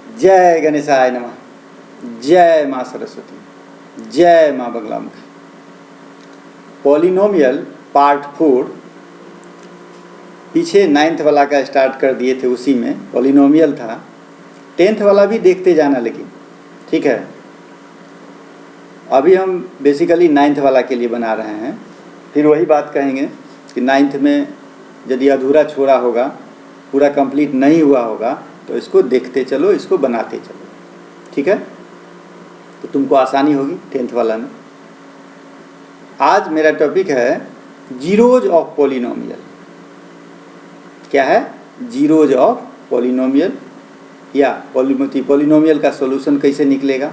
जय गणेशाय नमः, जय माँ सरस्वती, जय माँ बगलामुखी। पॉलिनोमियल पार्ट 4 पीछे 9th वाला का स्टार्ट कर दिए थे, उसी में पॉलिनोमियल था। 10th वाला भी देखते जाना, लेकिन ठीक है। अभी हम बेसिकली 9th वाला के लिए बना रहे हैं। फिर वही बात कहेंगे कि 9th में यदि अधूरा छोड़ा होगा, पूरा कंप्लीट नहीं हुआ होगा, तो इसको देखते चलो, इसको बनाते चलो, ठीक है। तो तुमको आसानी होगी 10th वाला में। आज मेरा टॉपिक है जीरोज ऑफ पॉलिनोमियल। क्या है? जीरोज ऑफ पॉलिनोमियल, या पॉलिनोमियल का सॉल्यूशन कैसे निकलेगा,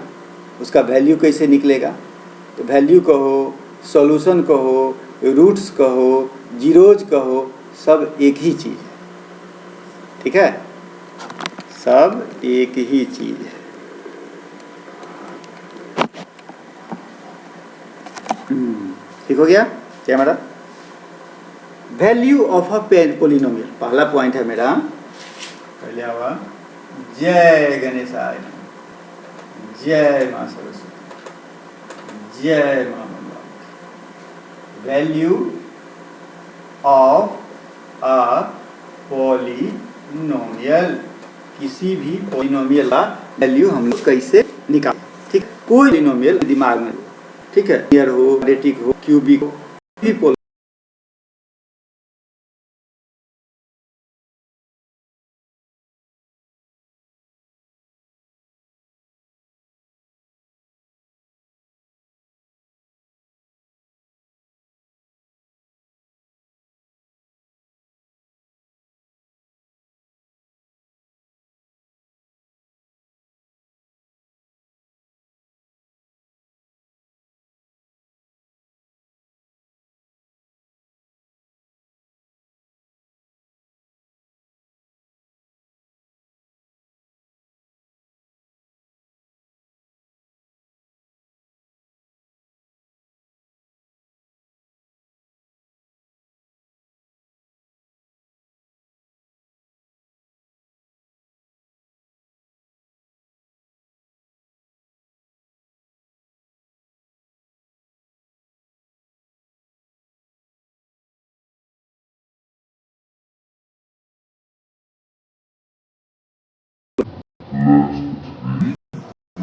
उसका वैल्यू कैसे निकलेगा। तो वैल्यू कहो, सॉल्यूशन कहो, रूट्स कहो, जीरोज कहो, सब एक ही चीज़ है, ठीक है। सब एक ही चीज़ है। ठीक हो गया क्या मेरा? वैल्यू ऑफ अ पॉलिनोमियल, पहला पॉइंट है मेरा। पहले आवा जय गणेशाय, जय माँ सरस्वती, जय माँ Mangala. Value of a polynomial, किसी भी पॉलिनोमियल का वैल्यू हम लोग कैसे निकालें, ठीक। कोई पॉलिनोमियल दिमाग में, ठीक है, लिनियर हो, क्वाड्रेटिक हो, क्यूबिक हो, भी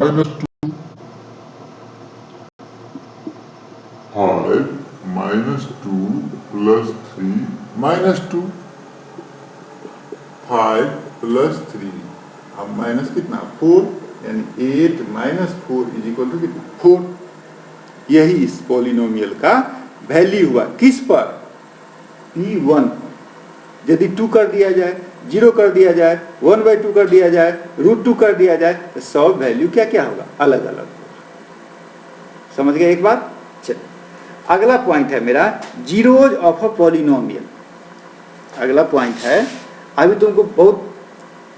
minus 2 5 minus 2 plus 3 minus 2 5 plus 3, अब माइनस कितना 4, यानी 8 minus 4 इज इक्वल टू कितना 4। यही इस पॉलिनोमियल का वैल्यू हुआ। किस पर? P1। यदि 2 कर दिया जाए, 0 कर दिया जाए, 1/2 कर दिया जाए, √2 कर दिया जाए, तो सब वैल्यू क्या क्या होगा? अलग अलग होगा। समझ गए एक बात? चलिए, अगला पॉइंट है मेरा जीरोज ऑफ अ पॉलिनोमियल। अगला पॉइंट है, अभी तुमको बहुत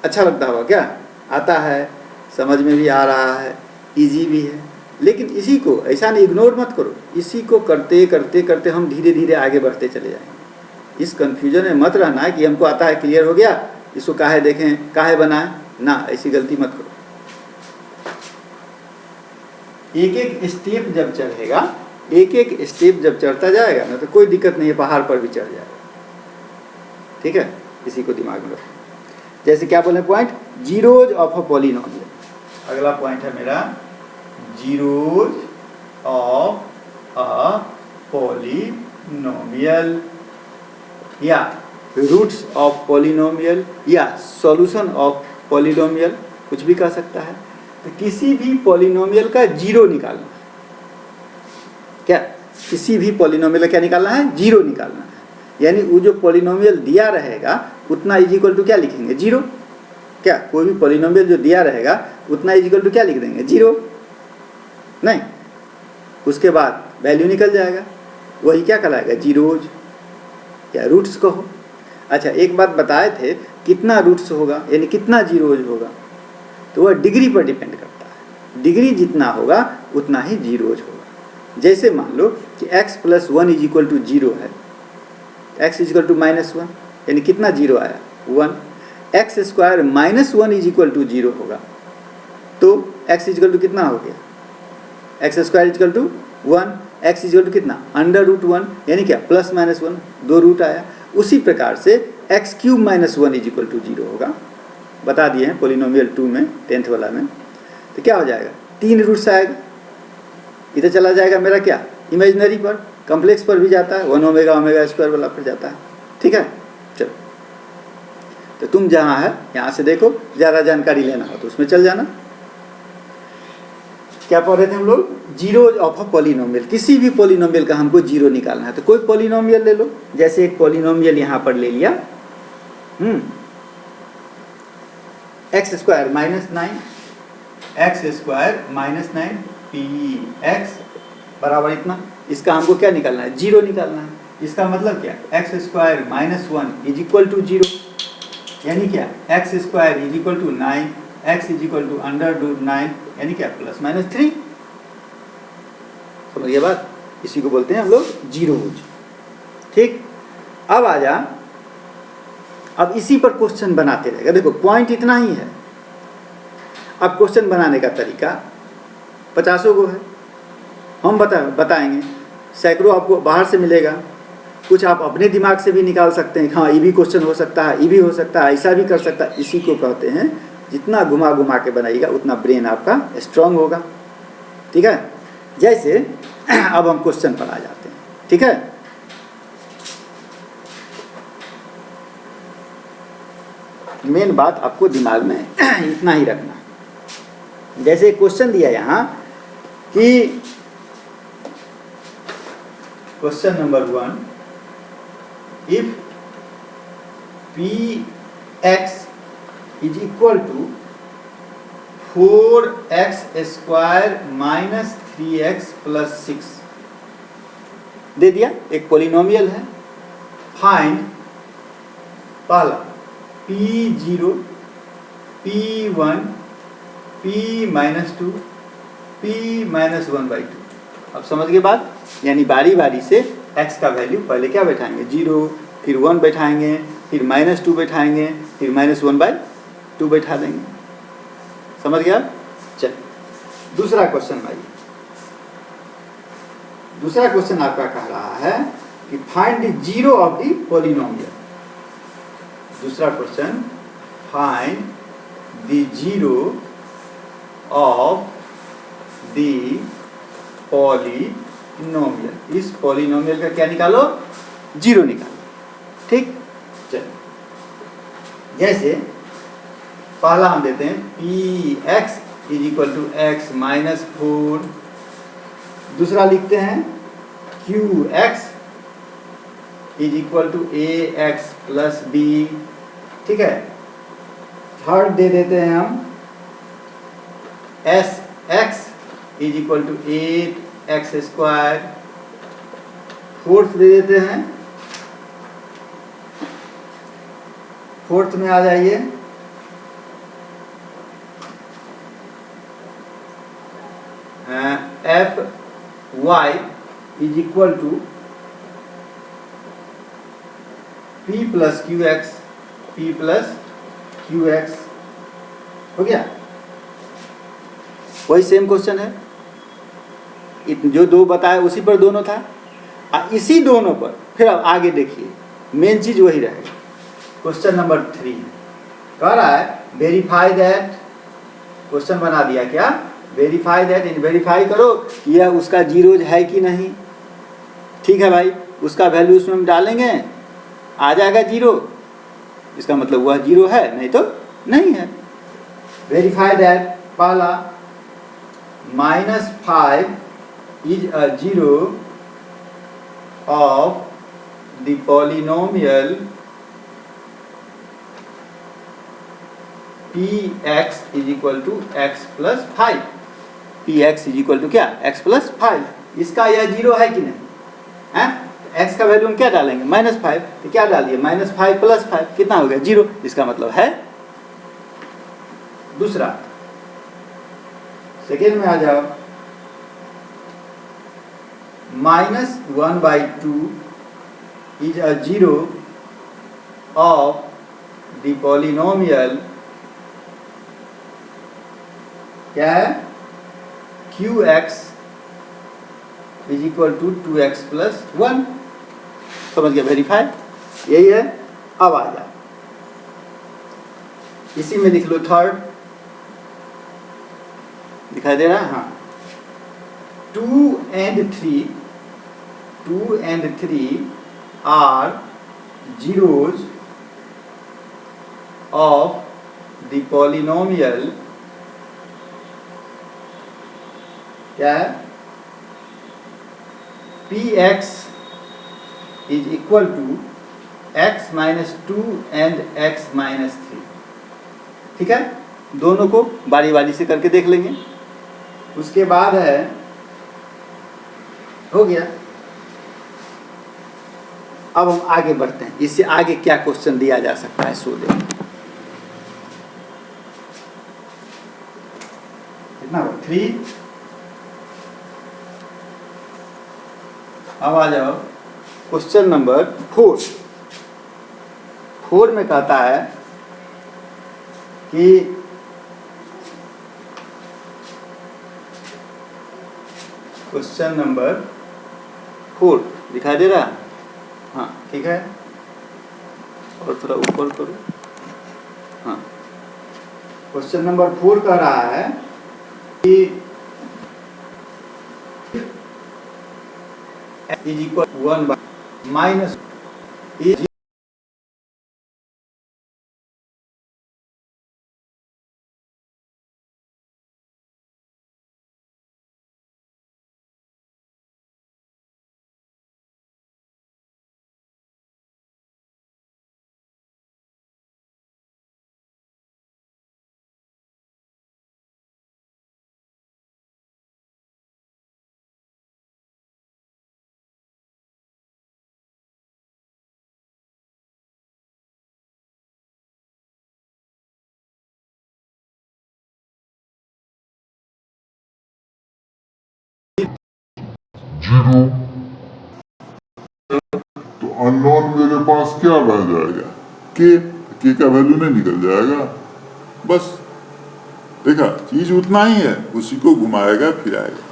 अच्छा लगता होगा, क्या आता है, समझ में भी आ रहा है, इजी भी है। लेकिन इसी को ऐसा नहीं, इग्नोर मत करो। इसी को करते करते करते हम धीरे धीरे आगे बढ़ते चले जाएंगे। इस कंफ्यूजन में मत रहना कि हमको आता है, क्लियर हो गया, इसको काहे देखें, काहे बनाएं, ना, ऐसी गलती मत करो। एक एक स्टेप जब चढ़ेगा, एक एक स्टेप जब चढ़ता जाएगा ना, तो कोई दिक्कत नहीं है, पहाड़ पर भी चढ़ जाएगा, ठीक है। इसी को दिमाग में रखो। जैसे क्या बोले point, zeros of a polynomial. अगला पॉइंट है मेरा जीरोज ऑफ अ पॉलिनोमियल, या रूट्स ऑफ पॉलिनोमियल, या सॉल्यूशन ऑफ पॉलिनोमियल, कुछ भी कह सकता है। तो किसी भी पॉलिनोमियल का जीरो निकालना, क्या किसी भी पॉलिनोमियल का क्या निकालना है? जीरो निकालना है। यानी वो जो पॉलिनोमियल दिया रहेगा उतना इज इक्वल टू क्या लिखेंगे? जीरो। क्या कोई भी पॉलिनोमियल जो दिया रहेगा उतना इज इक्वल टू क्या लिख देंगे? जीरो। नहीं, उसके बाद वैल्यू निकल जाएगा, वही क्या कहलाएगा? जीरोज, या रूट्स कहो। अच्छा, एक बात बताए थे, कितना रूट्स होगा यानी कितना जीरोज होगा, तो वह डिग्री पर डिपेंड करता है। डिग्री जितना होगा उतना ही जीरोज होगा। जैसे मान लो कि x + 1 इज इक्वल टू 0 है, x इज इक्वल टू -1, यानी कितना जीरो आया? 1। x² - 1 इज इक्वल टू 0 होगा, तो x इजकल टू कितना हो गया, x square is equal to 1, x is equal to कितना √1, यानी क्या प्लस माइनस 1, 2 रूट आया। उसी प्रकार से x cube minus 1 is equal to 0 होगा, बता दिए हैं पोलिनोमियल 2 में 10th वाला में। तो क्या हो जाएगा, 3 रूट से आएगा, इधर चला जाएगा मेरा क्या इमेजिनरी पर, कॉम्प्लेक्स पर भी जाता है, 1 ओमेगा ओमेगा स्क्वायर वाला पर जाता है। ठीक है, चलो तो तुम जहाँ है यहाँ से देखो, ज़्यादा जानकारी लेना हो तो उसमें चल जाना। क्या पढ़ रहे थे हम लोग, जीरो ऑफ अ पॉलिनोमियल, किसी भी पॉलिनोमियल का हमको जीरो निकालना है। तो कोई पॉलिनोमियल ले लो, जैसे एक पॉलिनोमियल यहाँ पर ले लिया x square minus 9 P x बराबर इतना, इसका हमको क्या निकालना है, जीरो निकालना है। इसका मतलब क्या, x square minus 1 is equal to 0, यानी क्या x square is equal to 9, x is equal to √9, यानी क्या प्लस माइनस 3। समझिए बात, इसी को बोलते हैं हम लोग जीरोज। ठीक, अब आ जा, अब इसी पर क्वेश्चन बनाते रहेगा। देखो पॉइंट इतना ही है, अब क्वेश्चन बनाने का तरीका 50 को है, हम बताएंगे, सैकड़ों आपको बाहर से मिलेगा, कुछ आप अपने दिमाग से भी निकाल सकते हैं, हाँ ये भी क्वेश्चन हो सकता है, ये भी हो सकता है, ऐसा भी कर सकता है। इसी को कहते हैं, जितना घुमा घुमा के बनाइएगा उतना ब्रेन आपका स्ट्रांग होगा। ठीक है, जैसे अब हम क्वेश्चन पर आ जाते हैं। ठीक है, मेन बात आपको दिमाग में इतना ही रखना। जैसे क्वेश्चन दिया यहाँ कि question number 1, if px is equal to 4x square minus 3x plus 6 दे दिया, एक पोलिनोमियल है। फाइंड पहला p0, p1, p-2, p-1/2। अब समझ गए बात, यानी बारी बारी से x का वैल्यू पहले क्या बैठाएंगे 0, फिर 1 बैठाएंगे, फिर -2 बैठाएंगे, फिर -1/2 बैठा देंगे। समझ गया। चल दूसरा क्वेश्चन भाई, दूसरा क्वेश्चन आपका कह रहा है कि find the zero of the polynomial. दूसरा question, find the zero of the polynomial. इस पॉलिनोमियल का क्या निकालो, जीरो निकालो। ठीक, चलो जैसे पहला हम देते हैं px is equal to x minus 4। दूसरा लिखते हैं qx is equal to ax plus b। ठीक है, थर्ड दे देते हैं हम sx is equal to 8x square. Fourth दे देते हैं, फोर्थ में आ जाइए fy is equal to p plus qx। हो गया, वही सेम क्वेश्चन है, जो दो बताया उसी पर दोनों था, इसी दोनों पर फिर अब आगे देखिए, मेन चीज वही रहेगा। क्वेश्चन नंबर 3 कह रहा है वेरीफाई दैट, क्वेश्चन बना दिया क्या, वेरीफाई दैट, इन वेरीफाई करो कि यह उसका जीरोज है कि नहीं। ठीक है भाई, उसका वैल्यू उसमें हम डालेंगे, आ जाएगा जीरो, इसका मतलब वह जीरो है, नहीं तो नहीं है। वेरीफाई दैट, पहला -5 is a zero of the polynomial px is equal to x plus 5। px is equal to क्या, x plus 5। इसका यह जीरो है कि नहीं है, x का वैल्यू हम क्या डालेंगे -5, तो क्या डाल दिए -5 प्लस 5 कितना हो गया जीरो, इसका मतलब है। दूसरा सेकेंड में आ जाओ, -1/2 is a zero of the polynomial क्या है, QX is equal to 2x plus 1। समझ गया, वेरीफाई, यही है। अब आ जाए, इसी में लिख लो थर्ड, दिखाई दे रहा है, हाँ। 2 and 3 are zeros of the polynomial, क्या है, Px is equal to x minus 2 and x minus 3। ठीक है, दोनों को बारी बारी से करके देख लेंगे। उसके बाद है, हो गया। अब हम आगे बढ़ते हैं, इससे आगे क्या क्वेश्चन दिया जा सकता है, सो देखो। कितना हुआ, 3। अब आ जाओ क्वेश्चन नंबर 4। 4 में कहता है कि क्वेश्चन नंबर 4 दिखाई दे रहा है, हाँ ठीक है, और थोड़ा ऊपर करो, हाँ। क्वेश्चन नंबर 4 कह रहा है कि is equal 1 minus is zero, तो अननोन मेरे पास क्या रह जाएगा, के का वैल्यू नहीं निकल जाएगा। बस देखा, चीज उतना ही है, उसी को घुमाएगा फिराएगा।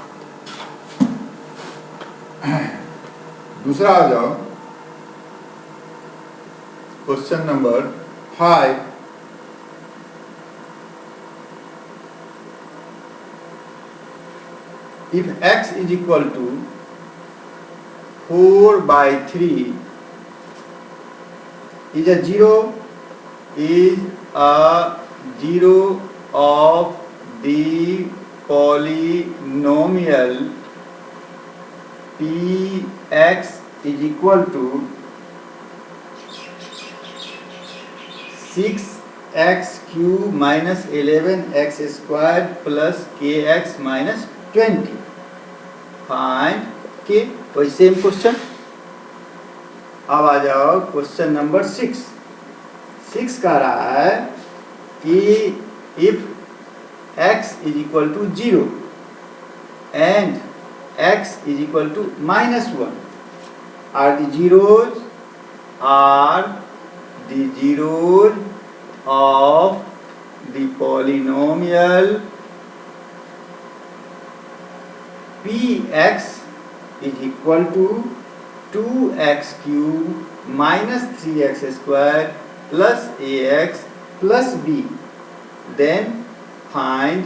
दूसरा आ जाओ, question number 5। If x is equal to 4/3 is a zero of the polynomial Px is equal to 6x cube minus 11x squared plus kx minus 20। Find के, वही सेम क्वेश्चन। अब आ जाओ क्वेश्चन नंबर 6। 6 कह रहा है कि if x is equal to 0 and x is equal to -1 are the zeros of the polynomial Px is equal to 2x cube minus 3x square plus ax plus b, then find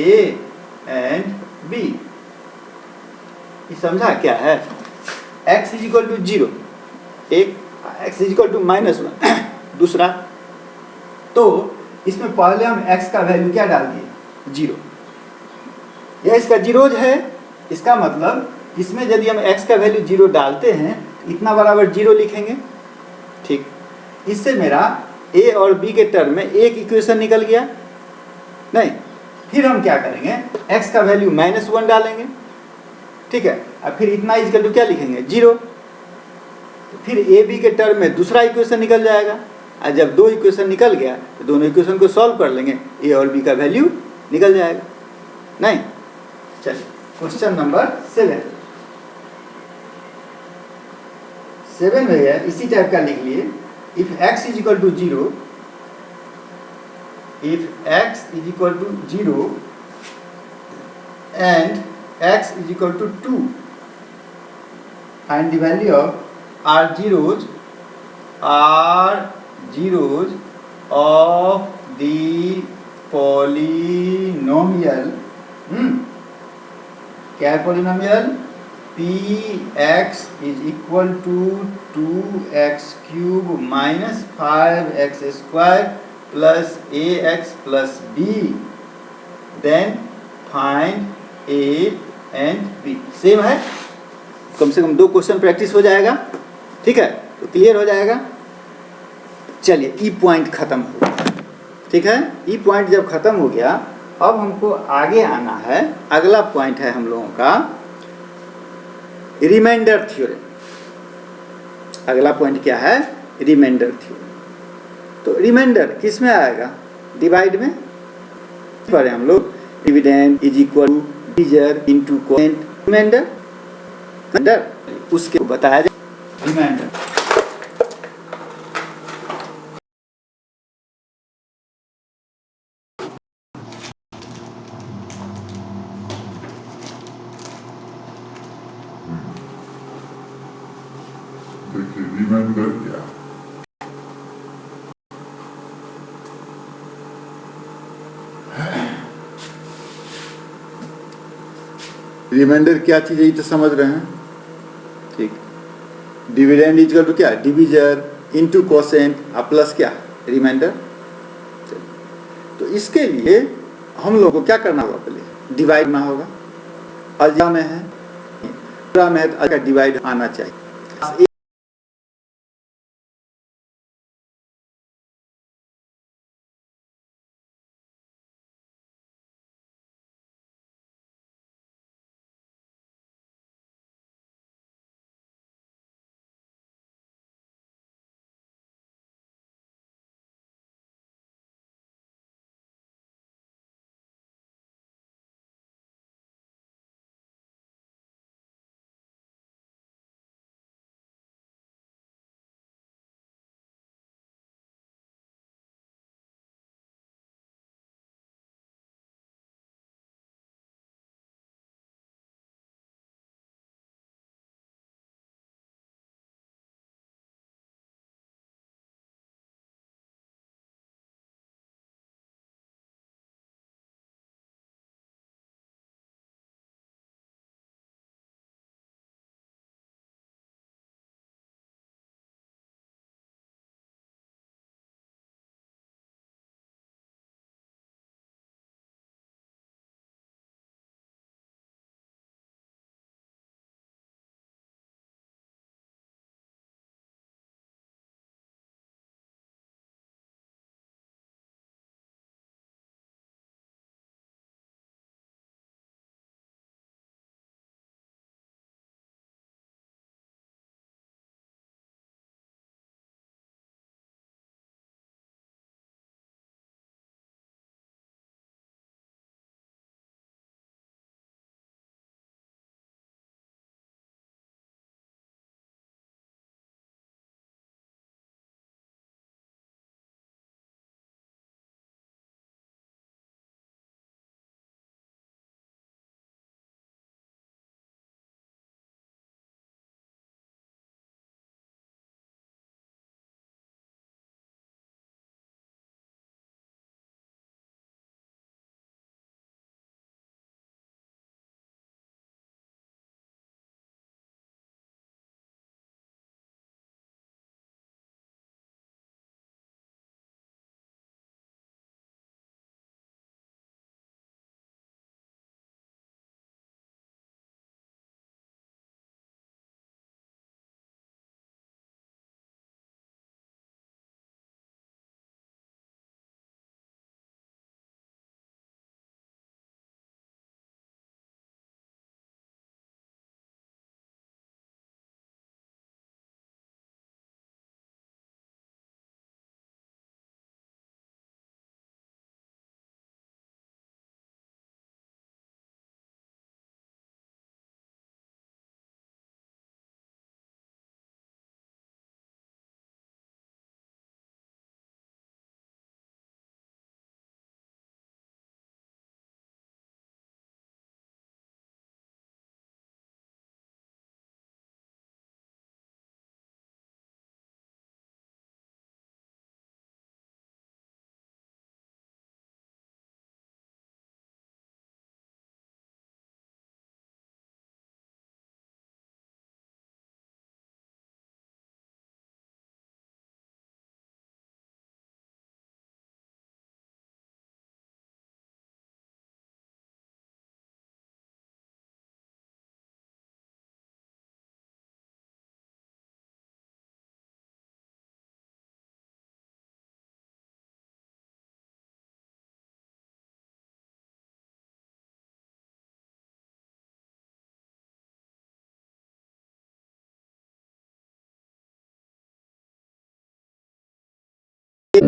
a and b। ये समझा क्या है, x is equal to 0 एक, x is equal to -1 दूसरा। तो इसमें पहले हम x का वैल्यू क्या डाल दिए, 0। यह इसका जीरोज है, इसका मतलब इसमें यदि हम x का वैल्यू 0 डालते हैं, इतना बराबर 0 लिखेंगे। ठीक, इससे मेरा a और b के टर्म में एक इक्वेशन निकल गया। नहीं, फिर हम क्या करेंगे, x का वैल्यू -1 डालेंगे, ठीक है, और फिर इतना इक्वल टू क्या लिखेंगे, 0। तो फिर a b के टर्म में दूसरा इक्वेशन निकल जाएगा, और जब दो इक्वेशन निकल गया तो दोनों इक्वेशन को सॉल्व कर लेंगे, a और b का वैल्यू निकल जाएगा। नहीं, चलिए क्वेश्चन नंबर 7 में है, इसी टाइप का लिख लिए। If x is equal to 0, and x is equal to 2. Find the value of r zeros of the polynomial. क्या है polynomial? Px is equal to 2x cube minus 5x square plus ax plus b. Then find a and b. Same है, कम से कम 2 question practice हो जाएगा, ठीक है, तो clear हो जाएगा। चलिए ई पॉइंट खत्म हो गया, ठीक है। ई पॉइंट जब खत्म हो गया, अब हमको आगे आना है। अगला पॉइंट है हम लोगों का रिमाइंडर थ्योरम। अगला पॉइंट क्या है? Remainder theorem. तो रिमाइंडर किस में आएगा? डिवाइड में पढ़े हम लोग। Dividend is equal to divisor into coefficient remainder, उसके बताया जाए रिमाइंडर। देखिए रिमाइंडर क्या, रिमाइंडर क्या चीज़ है ये तो समझ रहे हैं, ठीक। डिविडेंड इक्वल टू क्या? डिविजर इनटू कोसेंट और प्लस क्या? रिमाइंडर। तो इसके लिए हम लोग को क्या करना होगा? पहले डिवाइड करना होगा। अलजेब्रा में है, अलजेब्रा में है तो डिवाइड आना चाहिए। हो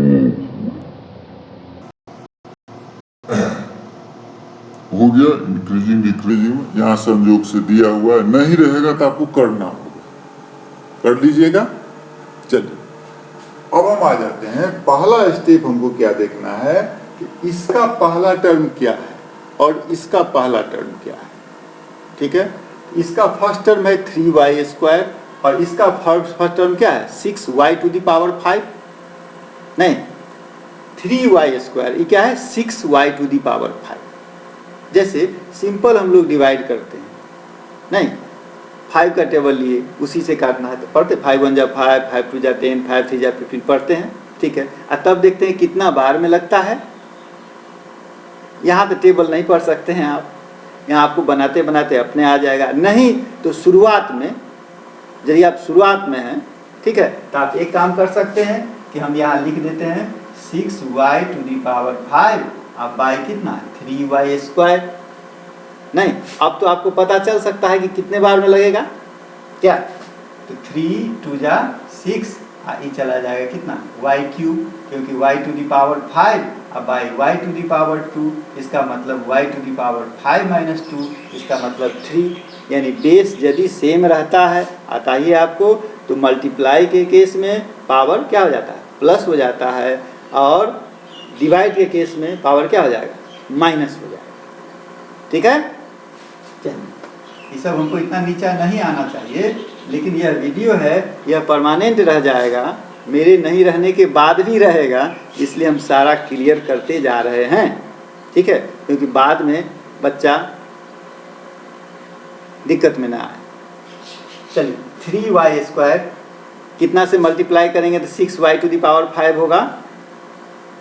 गया इंक्रीजिंग डिक्रीजिंग, यहाँ संयोग से दिया हुआ है, नहीं रहेगा तो आपको करना होगा, कर लीजिएगा। चलिए अब हम आ जाते हैं, पहला स्टेप हमको क्या देखना है कि इसका पहला टर्म क्या है और इसका पहला टर्म क्या है। ठीक है, इसका फर्स्ट टर्म है 3y² और इसका फर्स्ट टर्म क्या है 6y⁵ नहीं 3y², ये क्या है 6y⁵। जैसे सिंपल हम लोग डिवाइड करते हैं, नहीं 5 का टेबल लिए उसी से काटना है तो पढ़ते 5 1 जा 5, 5 2 जा 10, 5 3 जा 15 पढ़ते हैं। ठीक है, और तब देखते हैं कितना बार में लगता है। यहाँ तो टेबल नहीं पढ़ सकते हैं आप, यहाँ आपको बनाते बनाते अपने आ जाएगा। नहीं तो शुरुआत में, यदि आप शुरुआत में हैं, ठीक है, तो आप एक काम कर सकते हैं कि हम यहाँ लिख देते हैं 6y⁵ अब बाय कितना है 3y²। नहीं, अब तो आपको पता चल सकता है कि कितने बार में लगेगा क्या, तो 3 2 जा 6 ये चला जाएगा कितना y3, क्योंकि y⁵ अब बाय y⁵2, इसका मतलब y⁵ -2, इसका मतलब 3। यानी बेस यदि सेम रहता है, आता ही आपको, तो मल्टीप्लाई के केस में पावर क्या हो जाता है प्लस हो जाता है, और डिवाइड के केस में पावर क्या हो जाएगा माइनस हो जाएगा। ठीक है, चलिए ये सब हमको इतना नीचा नहीं आना चाहिए, लेकिन यह वीडियो है, यह परमानेंट रह जाएगा, मेरे नहीं रहने के बाद भी रहेगा, इसलिए हम सारा क्लियर करते जा रहे हैं। ठीक है, क्योंकि बाद में बच्चा दिक्कत में ना आए। चलिए 3y² कितना से मल्टीप्लाई करेंगे तो 6y⁵ होगा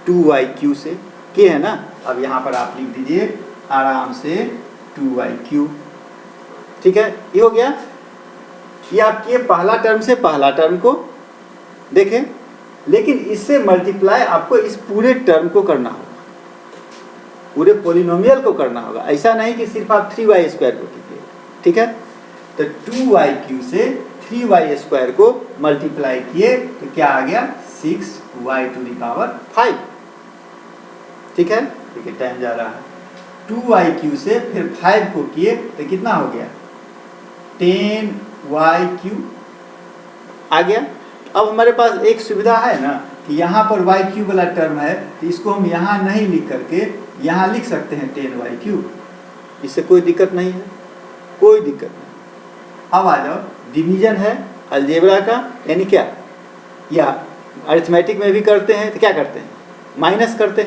2y³ से, के है ना। अब यहाँ पर आप लिख दीजिए आराम से 2y³। ठीक है, ये हो गया। ये आपके पहला टर्म से पहला टर्म को देखें, लेकिन इससे मल्टीप्लाई आपको इस पूरे टर्म को करना होगा, पूरे पोलिनोमियल को करना होगा। ऐसा नहीं कि सिर्फ आप 3y² को कीजिए। ठीक है, तो 2y³ से 3y² को मल्टीप्लाई किए तो क्या आ गया 6y⁵। ठीक है, देखिए टाइम जा रहा है। 2y³ से फिर 5 को किए तो कितना हो गया 10y³ आ गया। अब हमारे पास एक सुविधा है ना कि यहाँ पर y³ वाला टर्म है, तो इसको हम यहाँ नहीं लिख करके यहाँ लिख सकते हैं 10y³। इससे कोई दिक्कत नहीं है, कोई दिक्कत नहीं। अब आ जाओ, डिवीजन है अलजेब्रा का, यानी क्या, या अरिथमेटिक में भी करते हैं तो क्या करते हैं माइनस करते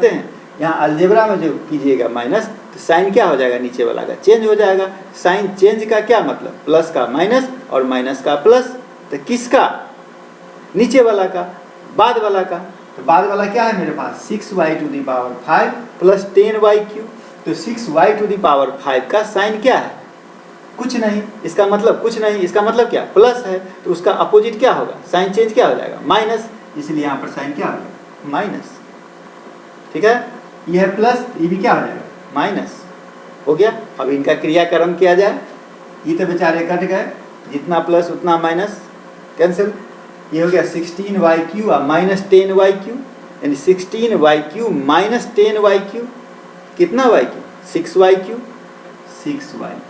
हैं। यहाँ अलजेब्रा में जो कीजिएगा माइनस, तो साइन क्या हो जाएगा नीचे वाला का चेंज हो जाएगा। साइन चेंज का क्या मतलब, प्लस का माइनस और माइनस का प्लस। तो किसका, नीचे वाला का, बाद वाला का। तो बाद वाला क्या है मेरे पास 6y⁵ प्लस 10y³। तो 6y⁵ का साइन क्या है कुछ नहीं, इसका मतलब कुछ नहीं, इसका मतलब क्या प्लस है, तो उसका अपोजिट क्या होगा साइन चेंज क्या हो जाएगा माइनस, इसलिए यहाँ पर साइन क्या होगा माइनस। ठीक है, यह है प्लस, ये भी क्या हो जाएगा माइनस हो गया। अब इनका क्रियाक्रम किया जाए, ये तो बेचारे कट गए, जितना प्लस उतना माइनस कैंसिल। ये हो गया 16y³ और माइनस 10y³, यानी 16y³ माइनस 10y³, कितना y³, 6y³, 6y³।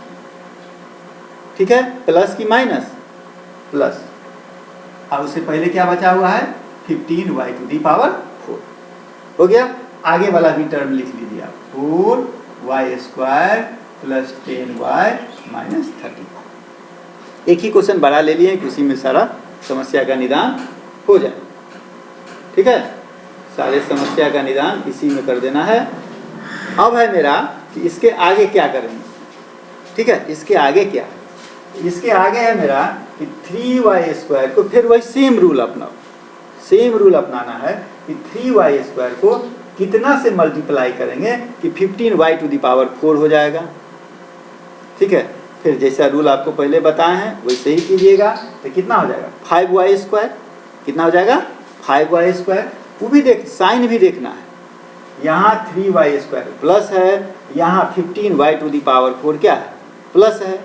ठीक है, प्लस की माइनस प्लस, और उससे पहले क्या बचा हुआ है 15y⁴ हो गया। आगे वाला भी टर्म लिख लीजिए आप, 4y² प्लस 10y माइनस 30। एक ही क्वेश्चन बड़ा ले लिए कि उसी में सारा समस्या का निदान हो जाए। ठीक है, सारे समस्या का निदान इसी में कर देना है। अब है मेरा कि इसके आगे क्या करेंगे। ठीक है, इसके आगे क्या, इसके आगे है मेरा कि 3y² को फिर वही सेम रूल अपनाओ, सेम रूल अपनाना है कि 3y² को कितना से मल्टीप्लाई करेंगे कि 15y⁴ हो जाएगा। ठीक है, फिर जैसा रूल आपको पहले बताए हैं वैसे ही कीजिएगा, तो कितना हो जाएगा 5y², कितना हो जाएगा 5y²। वो भी देख, साइन भी देखना है, यहाँ 3y² प्लस है, यहाँ 15y⁴ क्या है प्लस है,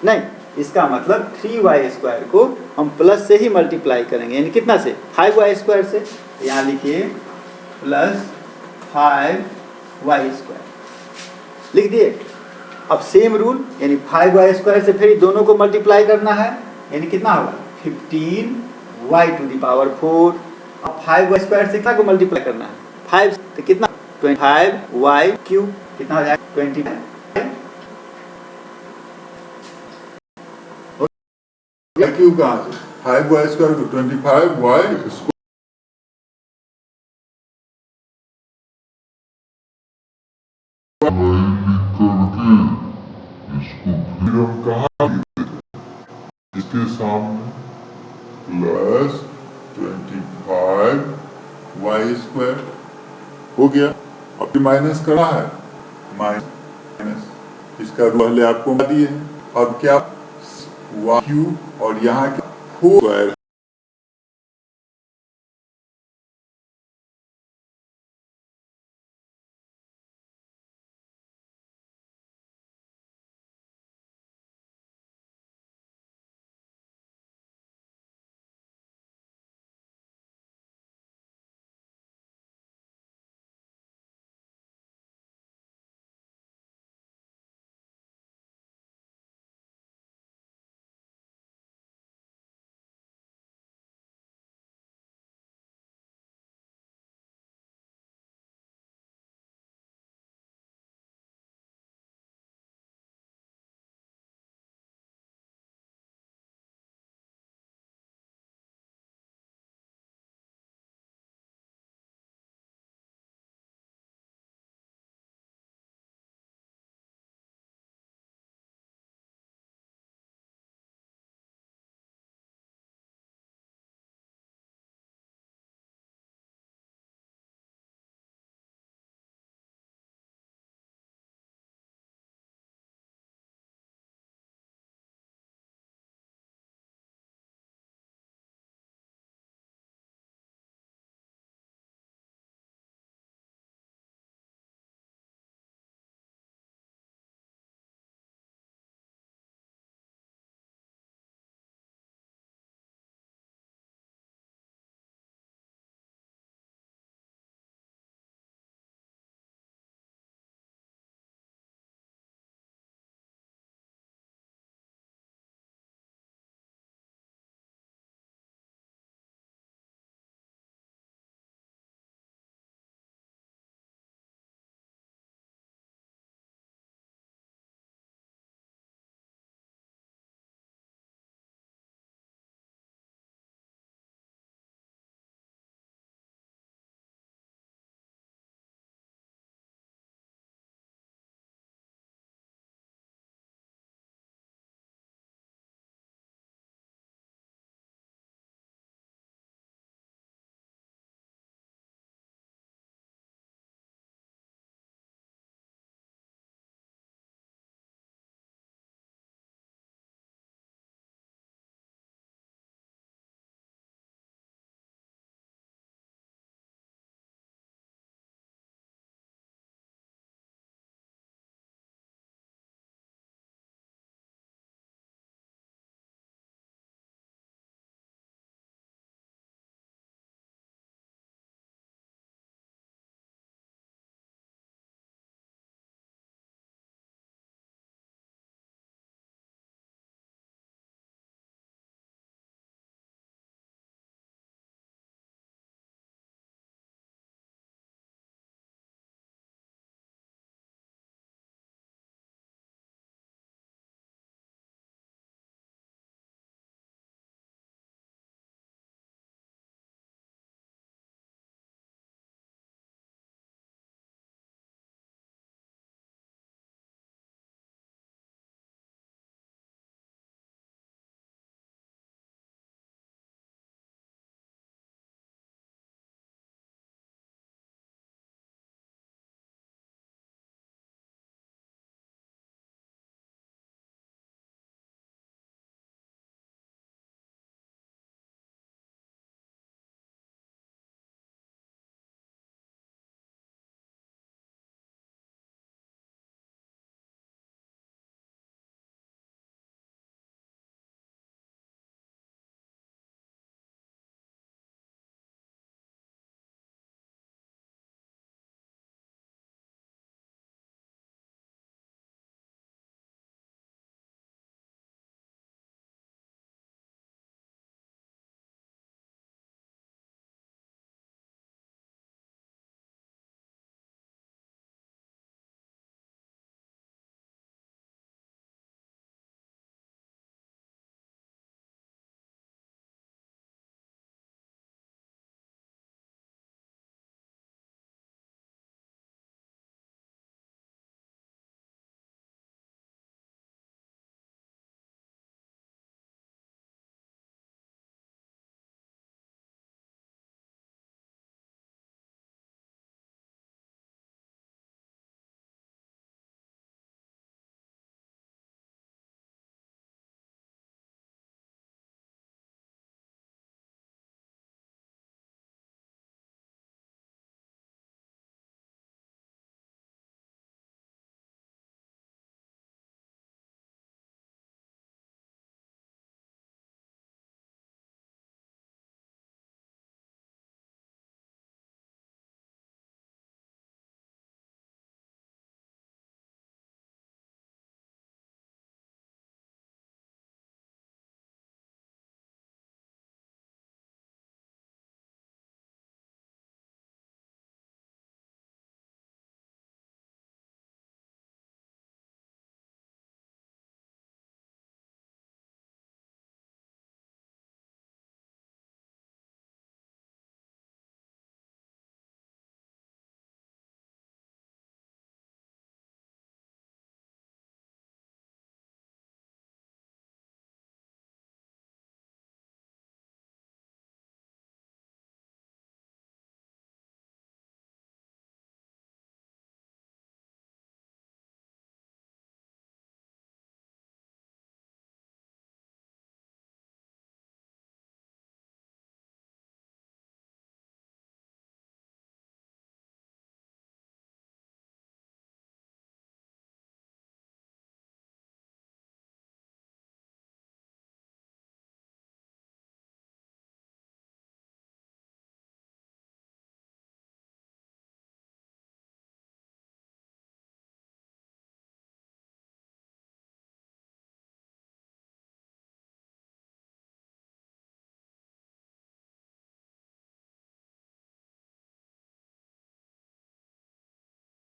नहीं इसका मतलब 3y² को हम प्लस से ही मल्टीप्लाई करेंगे, यानी कितना से 5y² से। तो यहाँ लिखिए प्लस 5y² लिख दिए। अब सेम रूल, यानी 5y² से फिर दोनों को मल्टीप्लाई करना है, यानी कितना होगा 15y⁴। अब 5y² से कितना को मल्टीप्लाई करना है 5 तो कितना 25y³ कितना हो जाएगा 25। क्यों कहाँ से 5y² को 25y हम कहाँ इसके सामने प्लस 25y² हो गया। अब माइनस करना है, माइनस इसका पहले आपको दिए। अब क्या y³ और यहाँ क्या 4²